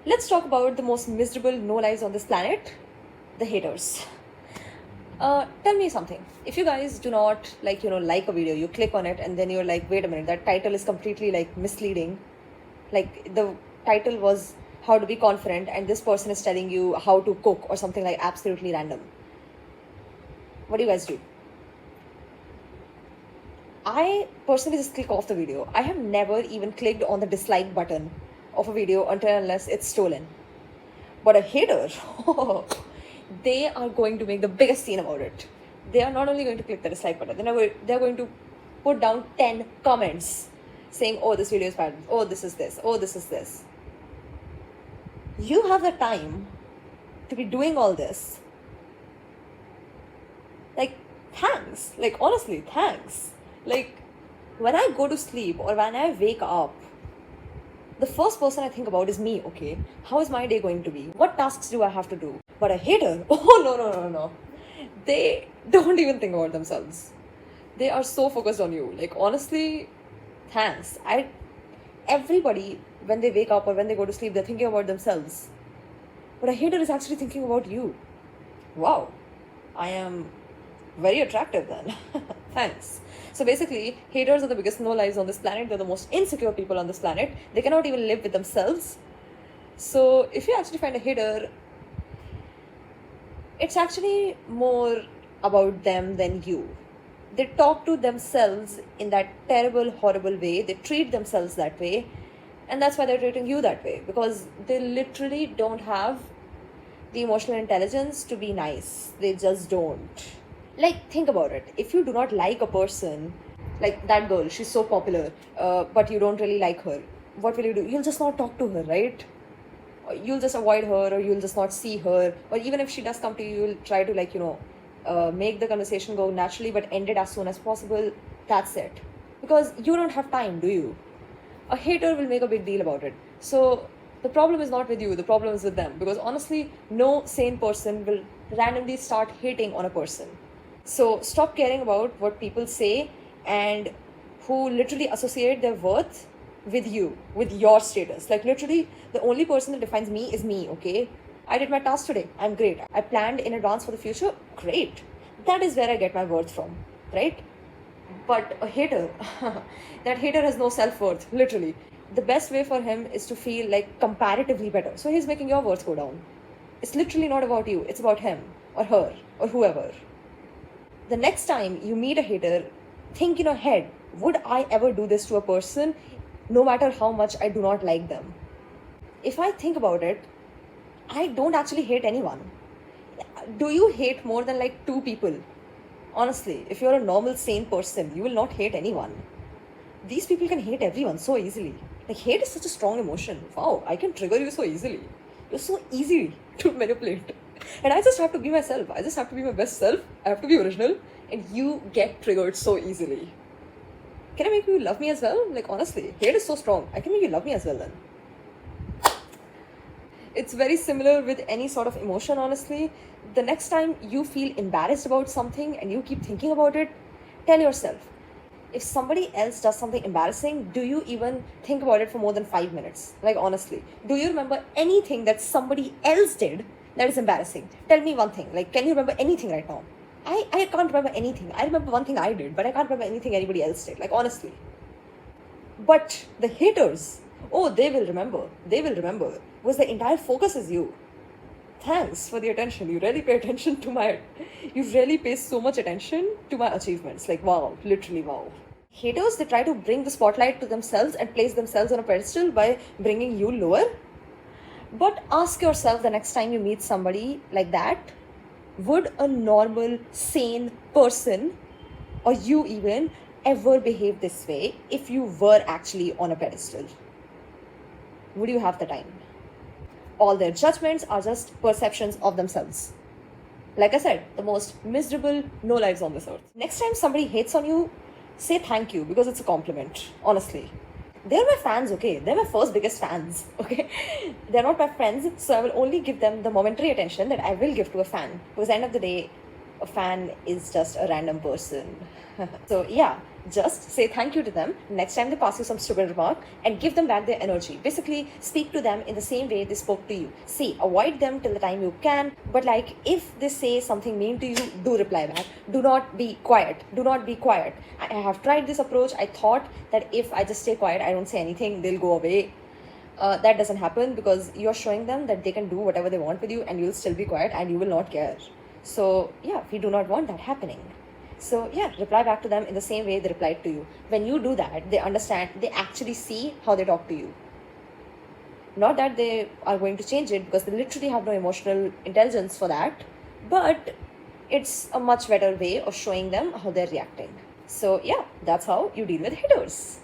Let's talk about the most miserable no lives on this planet, the haters. Tell me something. If you guys do not like a video, you click on it and then you're like, wait a minute, that title is completely like misleading. Like the title was how to be confident and this person is telling you how to cook or something like absolutely random. What do you guys do? I personally just click off the video. I have never even clicked on the dislike button of a video unless it's stolen. But a hater, they are going to make the biggest scene about it. They are not only going to click the dislike button, they're going to put down 10 comments saying, oh, this video is bad, oh, this is this, oh, this is this. You have the time to be doing all this. Like, thanks. Like, honestly, thanks. Like, when I go to sleep or when I wake up, the first person I think about is me, okay? How is my day going to be? What tasks do I have to do? But a hater, oh, no. They don't even think about themselves. They are so focused on you. Like, honestly, thanks. Everybody, when they wake up or when they go to sleep, they're thinking about themselves. But a hater is actually thinking about you. Wow. I am very attractive then. Thanks. So basically, haters are the biggest no lives on this planet. They're the most insecure people on this planet. They cannot even live with themselves. So if you actually find a hater, it's actually more about them than you. They talk to themselves in that terrible, horrible way. They treat themselves that way. And that's why they're treating you that way. Because they literally don't have the emotional intelligence to be nice. They just don't. Like, think about it. If you do not like a person, like that girl, she's so popular, but you don't really like her, what will you do? You'll just not talk to her, right? Or you'll just avoid her, or you'll just not see her. Or even if she does come to you, you'll try to make the conversation go naturally, but end it as soon as possible. That's it. Because you don't have time, do you? A hater will make a big deal about it. So the problem is not with you, the problem is with them. Because honestly, no sane person will randomly start hating on a person. So stop caring about what people say and who literally associate their worth with you, with your status. Like literally, the only person that defines me is me, okay? I did my task today. I'm great. I planned in advance for the future. Great. That is where I get my worth from, right? But a hater, that hater has no self-worth, literally. The best way for him is to feel like comparatively better. So he's making your worth go down. It's literally not about you. It's about him or her or whoever. The next time you meet a hater, think in your head, would I ever do this to a person no matter how much I do not like them? If I think about it, I don't actually hate anyone. Do you hate more than like 2 people? Honestly, if you're a normal, sane person, you will not hate anyone. These people can hate everyone so easily. Like, hate is such a strong emotion. Wow, I can trigger you so easily. You're so easy to manipulate. And I just have to be myself. I just have to be my best self. I have to be original. And you get triggered so easily. Can I make you love me as well? Like, honestly, hate is so strong. I can make you love me as well then. It's very similar with any sort of emotion, honestly. The next time you feel embarrassed about something and you keep thinking about it, tell yourself, if somebody else does something embarrassing, do you even think about it for more than 5 minutes? Like, honestly, do you remember anything that somebody else did that is embarrassing? Tell me one thing. Like, can you remember anything right now? I can't remember anything. I remember one thing I did, but I can't remember anything anybody else did. Like, honestly. But the haters, oh, they will remember. They will remember. Because the entire focus is you. Thanks for the attention. You really pay attention to you really pay so much attention to my achievements. Like, wow, literally wow. Haters, they try to bring the spotlight to themselves and place themselves on a pedestal by bringing you lower. But ask yourself the next time you meet somebody like that, would a normal, sane person, or you even, ever behave this way if you were actually on a pedestal? Would you have the time? All their judgments are just perceptions of themselves. Like I said, the most miserable no lives on this earth. Next time somebody hates on you, say thank you because it's a compliment, honestly. They're my fans, okay? They're my first biggest fans, okay? They're not my friends, so I will only give them the momentary attention that I will give to a fan. Because at the end of the day, a fan is just a random person. So yeah, Just say thank you to them next time they pass you some stupid remark and give them back their energy. Basically, speak to them in the same way they spoke to you. See, avoid them till the time you can, but like if they say something mean to you, do reply back. Do not be quiet. Do not be quiet. I have tried this approach. I thought that if I just stay quiet, I don't say anything, they'll go away. That doesn't happen because you're showing them that they can do whatever they want with you and you'll still be quiet and you will not care. So, yeah, we do not want that happening. So, yeah, reply back to them in the same way they replied to you. When you do that, they understand, they actually see how they talk to you. Not that they are going to change it because they literally have no emotional intelligence for that, but it's a much better way of showing them how they're reacting. So, yeah, that's how you deal with haters.